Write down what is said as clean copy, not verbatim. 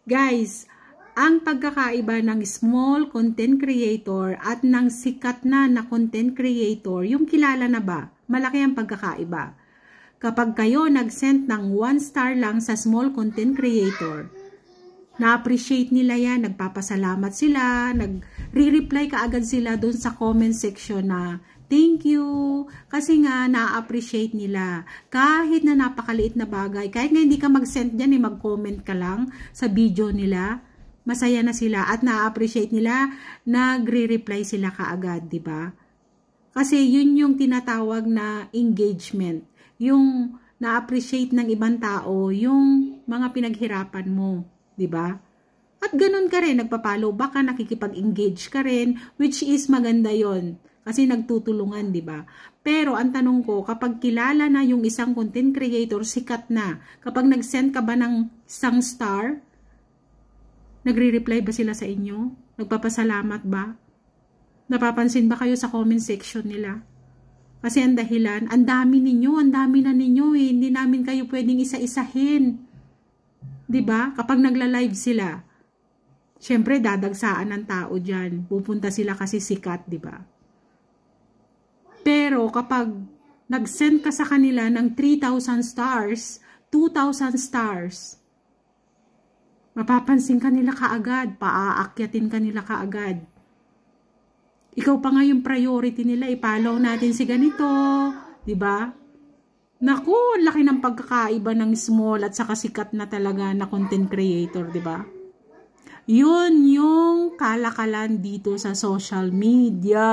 Guys, ang pagkakaiba ng small content creator at ng sikat na content creator, yung kilala na ba? Malaki ang pagkakaiba. Kapag kayo nag-send ng 1 star lang sa small content creator, na-appreciate nila yan, nagpapasalamat sila, nagre-reply kaagad sila dun sa comment section na thank you, kasi nga na-appreciate nila. Kahit na napakaliit na bagay, kahit nga hindi ka mag-send dyan, mag-comment ka lang sa video nila, masaya na sila at na-appreciate nila, nagre-reply sila kaagad, di ba? Kasi yun yung tinatawag na engagement, yung na-appreciate ng ibang tao, yung mga pinaghirapan mo, di ba? At ganun ka rin, nagpa-follow back ka, nakikipag-engage ka rin, which is maganda yon. Kasi nagtutulungan, di ba? Pero ang tanong ko, kapag kilala na yung isang content creator, sikat na, kapag nag-send ka ba ng isang star, nagre-reply ba sila sa inyo? Nagpapasalamat ba? Napapansin ba kayo sa comment section nila? Kasi ang dahilan, ang dami na ninyo eh. Hindi namin kayo pwedeng isa-isahin. Di ba? Kapag nagla-live sila, syempre dadagsaan ng tao dyan. Pupunta sila kasi sikat, di ba? Pero kapag nag-send ka sa kanila ng 3,000 stars, 2,000 stars, mapapansin ka nila kaagad, paaakyatin ka nila kaagad. Ikaw pa nga yung priority nila, i-follow natin si ganito, di ba? Naku, laki ng pagkakaiba ng small at saka sikat na talaga na content creator, di ba? Yun yung kalakalan dito sa social media.